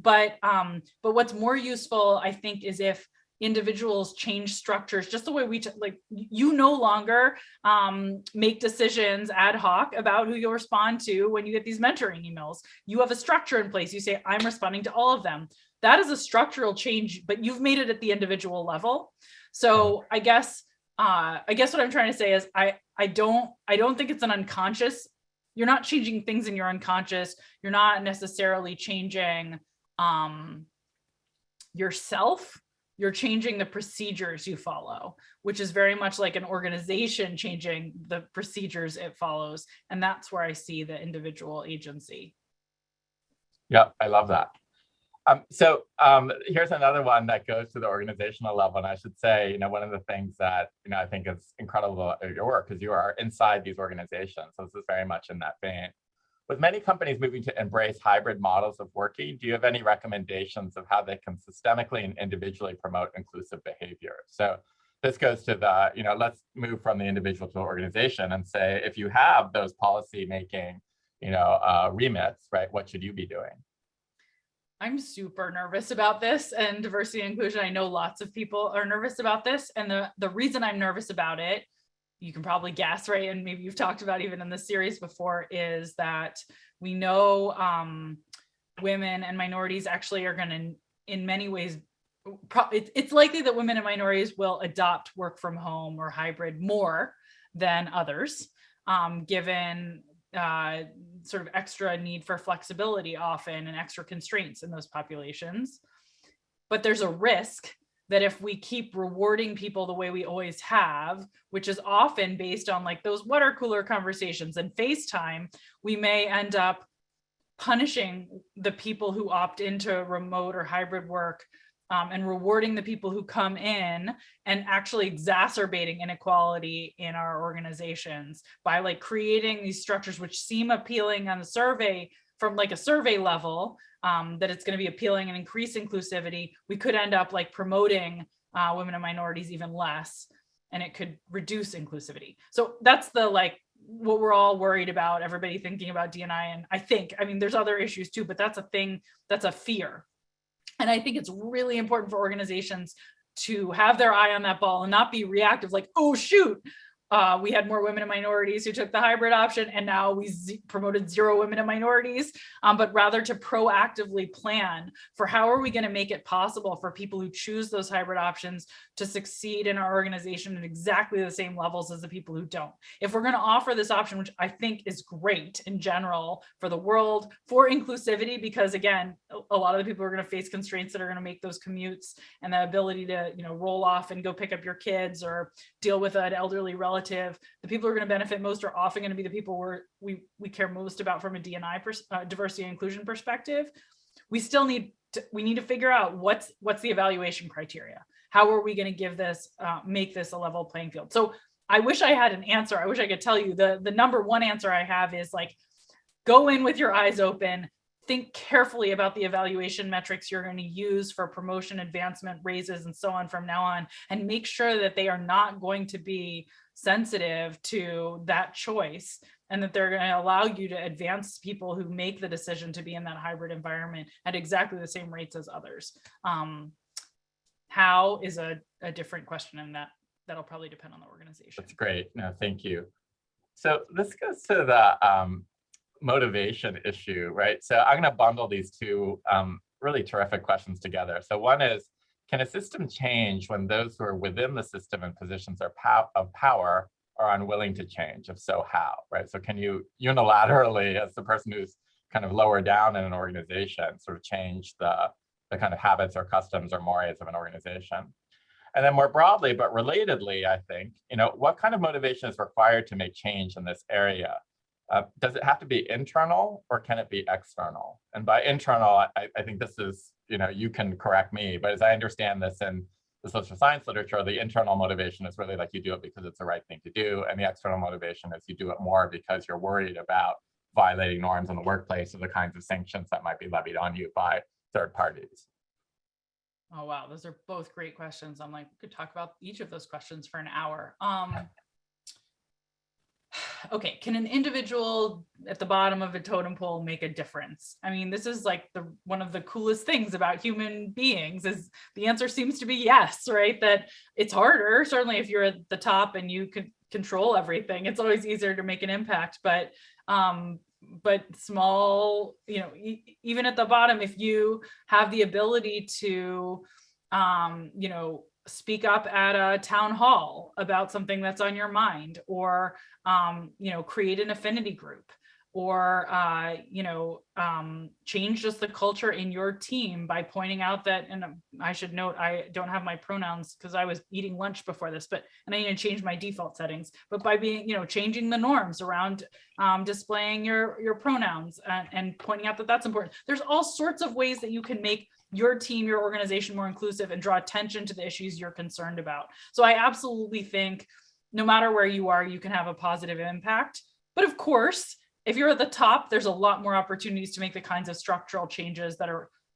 But what's more useful, I think, is if individuals change structures, just the way we no longer make decisions ad hoc about who you'll respond to when you get these mentoring emails. You have a structure in place. You say, I'm responding to all of them. That is a structural change, but you've made it at the individual level. So I guess what I'm trying to say is I don't think it's an unconscious. You're not changing things in your unconscious. You're not necessarily changing yourself. You're changing the procedures you follow, which is very much like an organization changing the procedures it follows. And that's where I see the individual agency. Yeah, I love that. So here's another one that goes to the organizational level. And I should say, one of the things that, I think is incredible about your work is you are inside these organizations. So this is very much in that vein. With many companies moving to embrace hybrid models of working, do you have any recommendations of how they can systemically and individually promote inclusive behavior? So this goes to the, let's move from the individual to the organization and say, if you have those policy making, remits, right, what should you be doing? I'm super nervous about this, and diversity and inclusion. I know lots of people are nervous about this. And the reason I'm nervous about it, you can probably guess, right? And maybe you've talked about even in the series before, is that we know women and minorities actually are going to, in many ways, it's likely that women and minorities will adopt work from home or hybrid more than others, given sort of extra need for flexibility often and extra constraints in those populations. But there's a risk that if we keep rewarding people the way we always have, which is often based on like those water cooler conversations and FaceTime, we may end up punishing the people who opt into remote or hybrid work and rewarding the people who come in, and actually exacerbating inequality in our organizations by like creating these structures which seem appealing on the survey from like a survey level, that it's going to be appealing and increase inclusivity. We could end up like promoting women and minorities even less, and it could reduce inclusivity. So that's the what we're all worried about, everybody thinking about D&I. And I mean, there's other issues too, but that's a thing, that's a fear. And I think it's really important for organizations to have their eye on that ball and not be reactive, like, oh, shoot, we had more women and minorities who took the hybrid option, and now we promoted 0 women and minorities, but rather to proactively plan for how are we going to make it possible for people who choose those hybrid options to succeed in our organization at exactly the same levels as the people who don't. If we're going to offer this option, which I think is great in general for the world, for inclusivity, because again, a lot of the people are going to face constraints that are going to make those commutes and the ability to, roll off and go pick up your kids or deal with an elderly relative. The people who are going to benefit most are often going to be the people we care most about from a D&I diversity and inclusion perspective. We still need to figure out what's the evaluation criteria. How are we going to give this, make this a level playing field? So I wish I had an answer. I wish I could tell you the number one answer I have is like, go in with your eyes open, think carefully about the evaluation metrics you're going to use for promotion, advancement, raises, and so on from now on, and make sure that they are not going to be sensitive to that choice, and that they're going to allow you to advance people who make the decision to be in that hybrid environment at exactly the same rates as others. How is a different question, and that'll probably depend on the organization. That's great. No, thank you. So this goes to the motivation issue, right? So I'm going to bundle these two really terrific questions together. So one is, can a system change when those who are within the system and positions of power are unwilling to change? If so, how, right? So can you unilaterally, as the person who's kind of lower down in an organization, sort of change the kind of habits or customs or mores of an organization? And then more broadly, but relatedly, I think, what kind of motivation is required to make change in this area? Does it have to be internal or can it be external? And by internal, I think this is, you can correct me, but as I understand this in the social science literature, the internal motivation is really like you do it because it's the right thing to do. And the external motivation is you do it more because you're worried about violating norms in the workplace or the kinds of sanctions that might be levied on you by third parties. Oh, wow. Those are both great questions. I'm like, we could talk about each of those questions for an hour. Okay, can an individual at the bottom of a totem pole make a difference? I mean, this is like one of the coolest things about human beings is the answer seems to be yes, right? That it's harder, certainly if you're at the top and you can control everything, it's always easier to make an impact, but small, even at the bottom, if you have the ability to, speak up at a town hall about something that's on your mind, or, create an affinity group, or, change just the culture in your team by pointing out that, and I should note, I don't have my pronouns because I was eating lunch before this, and I need to change my default settings, but by being, changing the norms around displaying your pronouns and pointing out that that's important. There's all sorts of ways that you can make your team, your organization more inclusive and draw attention to the issues you're concerned about. So I absolutely think no matter where you are, you can have a positive impact. But of course, if you're at the top, there's a lot more opportunities to make the kinds of structural changes that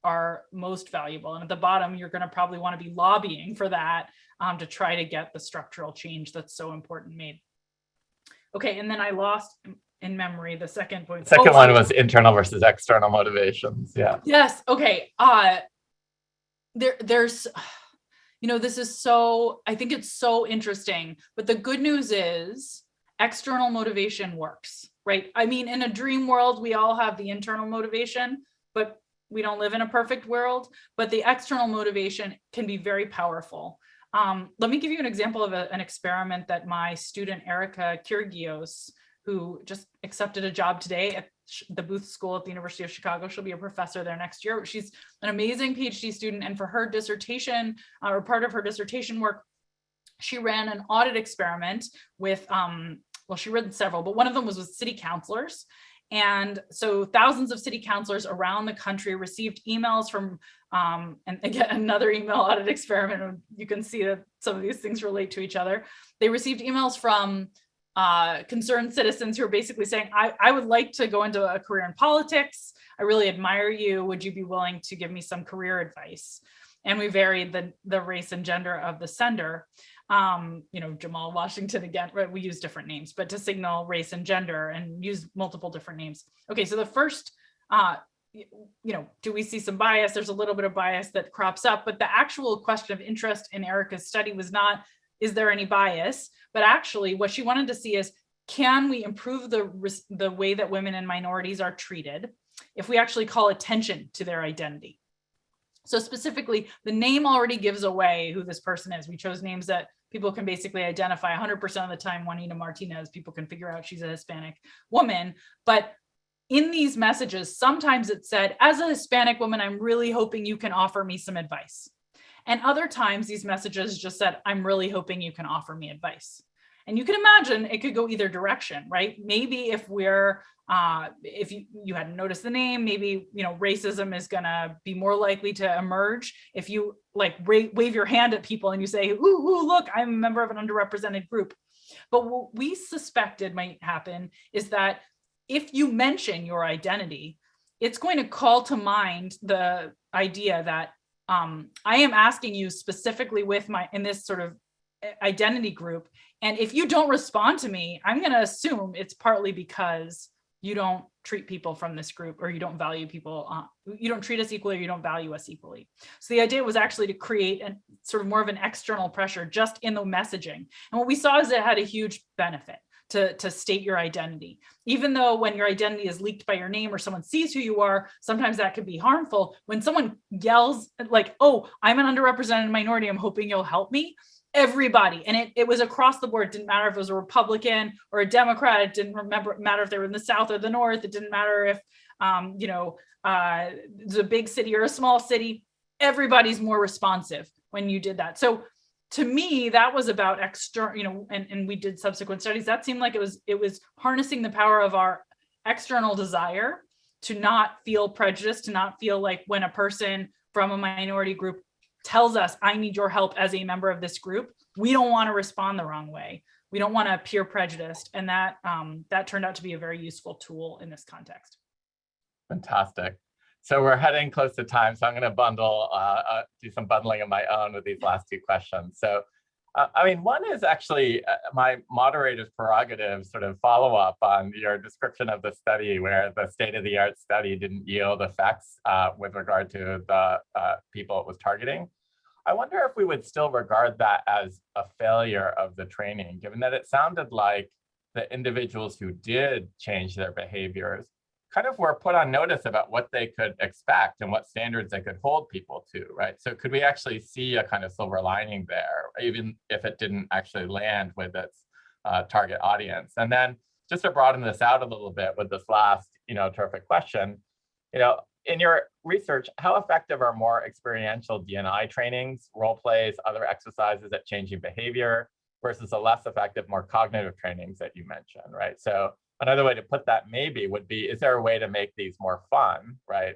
are most valuable. And at the bottom, you're going to probably want to be lobbying for that to try to get the structural change that's so important made. Okay, and then I lost in memory the second point. Second one was internal versus external motivations. Yeah. Yes. Okay. There's, this is so, I think it's so interesting, but the good news is external motivation works, right? I mean, in a dream world, we all have the internal motivation, but we don't live in a perfect world, but the external motivation can be very powerful. Let me give you an example of an experiment that my student, Erica Kyrgios, who just accepted a job today at the Booth School at the University of Chicago. She'll be a professor there next year. She's an amazing PhD student. And for her dissertation, or part of her dissertation work, she ran an audit experiment with, she ran several, but one of them was with city councilors. And so thousands of city councilors around the country received emails from, and again, another email audit experiment. You can see that some of these things relate to each other. They received emails from concerned citizens who are basically saying, I would like to go into a career in politics. I really admire you. Would you be willing to give me some career advice? And we varied the race and gender of the sender. Jamal Washington, again, right, we use different names, but to signal race and gender and use multiple different names. Okay, so the first, do we see some bias? There's a little bit of bias that crops up, but the actual question of interest in Erica's study was not, is there any bias? But actually what she wanted to see is, can we improve the way that women and minorities are treated if we actually call attention to their identity? So specifically, the name already gives away who this person is. We chose names that people can basically identify 100% of the time. Juanita Martinez, people can figure out she's a Hispanic woman. But in these messages, sometimes it said, as a Hispanic woman, I'm really hoping you can offer me some advice. And other times these messages just said, I'm really hoping you can offer me advice. And you can imagine it could go either direction, right? Maybe if we're, if you hadn't noticed the name, maybe, racism is gonna be more likely to emerge if you like wave your hand at people and you say, ooh, look, I'm a member of an underrepresented group. But what we suspected might happen is that if you mention your identity, it's going to call to mind the idea that I am asking you specifically in this sort of identity group. And if you don't respond to me, I'm going to assume it's partly because you don't treat people from this group, or you don't value people, you don't treat us equally, or you don't value us equally. So the idea was actually to create a sort of more of an external pressure just in the messaging. And what we saw is it had a huge benefit to state your identity. Even though when your identity is leaked by your name or someone sees who you are, sometimes that could be harmful. When someone yells like, oh, I'm an underrepresented minority, I'm hoping you'll help me, everybody, and it was across the board. It didn't matter if it was a Republican or a Democrat. It didn't matter if they were in the South or the North. It didn't matter if it's a big city or a small city. Everybody's more responsive when you did that. So to me, that was about external, and we did subsequent studies. That seemed like it was harnessing the power of our external desire to not feel prejudice, to not feel like when a person from a minority group tells us, I need your help as a member of this group, we don't want to respond the wrong way. We don't want to appear prejudiced. And that turned out to be a very useful tool in this context. Fantastic. So we're heading close to time, so I'm going to do some bundling of my own with these last two questions. So, one is actually my moderator's prerogative sort of follow-up on your description of the study where the state-of-the-art study didn't yield effects with regard to the people it was targeting. I wonder if we would still regard that as a failure of the training, given that it sounded like the individuals who did change their behaviors kind of were put on notice about what they could expect and what standards they could hold people to, right? So could we actually see a kind of silver lining there, even if it didn't actually land with its target audience? And then just to broaden this out a little bit with this last, terrific question, in your research, how effective are more experiential D&I trainings, role plays, other exercises at changing behavior versus the less effective, more cognitive trainings that you mentioned, right? So another way to put that maybe would be, is there a way to make these more fun, right?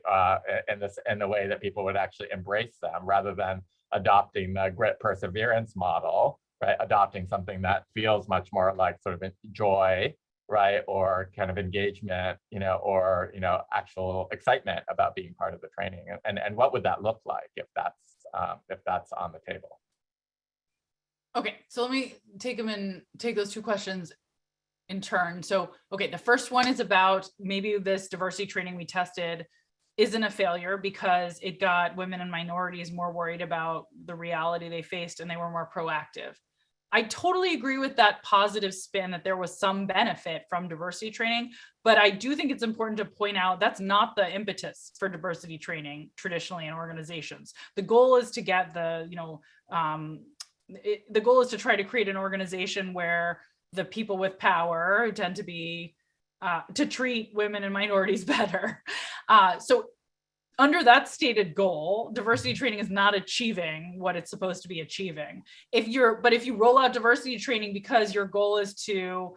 In the way that people would actually embrace them rather than adopting the grit perseverance model, right? Adopting something that feels much more like sort of joy, right? Or kind of engagement, or, actual excitement about being part of the training. And what would that look like if that's on the table? Okay, so let me take those two questions in turn. So, okay, the first one is about maybe this diversity training we tested isn't a failure because it got women and minorities more worried about the reality they faced and they were more proactive. I totally agree with that positive spin that there was some benefit from diversity training, but I do think it's important to point out that's not the impetus for diversity training traditionally in organizations. The goal is to get the goal is to try to create an organization where the people with power tend to be to treat women and minorities better. So under that stated goal, diversity training is not achieving what it's supposed to be achieving. If you roll out diversity training because your goal is to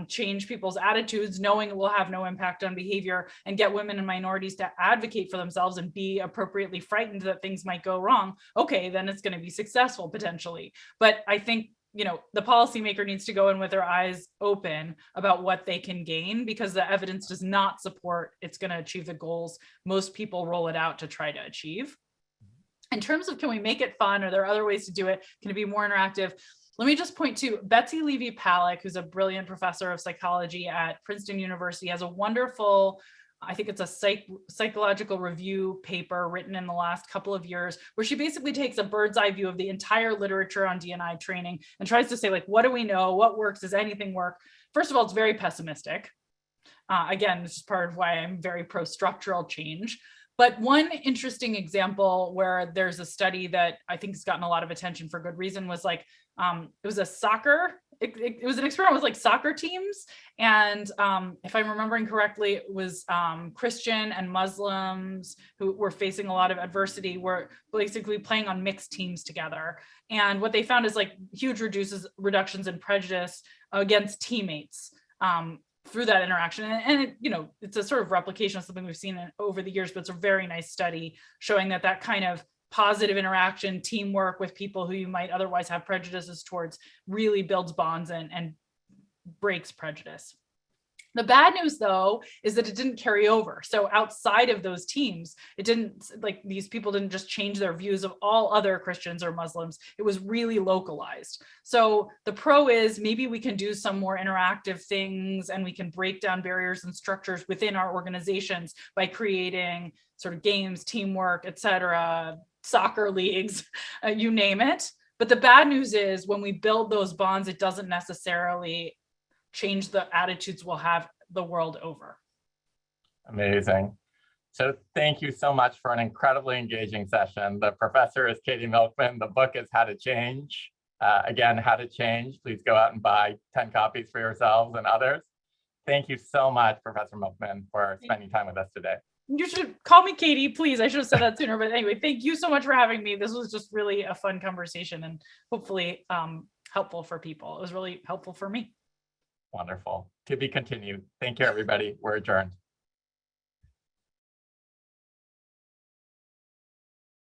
change people's attitudes, knowing it will have no impact on behavior, and get women and minorities to advocate for themselves and be appropriately frightened that things might go wrong, okay, then it's going to be successful potentially. But I think the policymaker needs to go in with their eyes open about what they can gain, because the evidence does not support it's going to achieve the goals most people roll it out to try to achieve. In terms of, can we make it fun? Are there other ways to do it? Can it be more interactive? Let me just point to Betsy Levy-Paluck, who's a brilliant professor of psychology at Princeton University, has a wonderful I think it's a psychological review paper written in the last couple of years, where she basically takes a bird's eye view of the entire literature on D&I training and tries to say, like, what do we know? What works? Does anything work? First of all, it's very pessimistic. Again, this is part of why I'm very pro structural change. But one interesting example where there's a study that I think has gotten a lot of attention for good reason was like, it was a soccer, it was an experiment with like soccer teams. And if I'm remembering correctly, it was Christian and Muslims who were facing a lot of adversity were basically playing on mixed teams together. And what they found is like huge reductions in prejudice against teammates through that interaction. And it, you know, it's a sort of replication of something we've seen over the years, but it's a very nice study showing that that kind of positive interaction, teamwork with people who you might otherwise have prejudices towards really builds bonds and breaks prejudice. The bad news, though, is that it didn't carry over. So outside of those teams, it didn't, like, these people didn't just change their views of all other Christians or Muslims. It was really localized. So the pro is maybe we can do some more interactive things and we can break down barriers and structures within our organizations by creating sort of games, teamwork, etc., soccer leagues, you name it. But the bad news is when we build those bonds, it doesn't necessarily change the attitudes we'll have the world over. Amazing. So thank you so much for an incredibly engaging session. The professor is Katie Milkman. The book is How to Change. Again, How to Change. Please go out and buy 10 copies for yourselves and others. Thank you so much, Professor Milkman, for spending time with us today. You should call me Katie, please. I should have said that sooner. But anyway, thank you so much for having me. This was just really a fun conversation and hopefully helpful for people. It was really helpful for me. Wonderful. To be continued. Thank you, everybody. We're adjourned.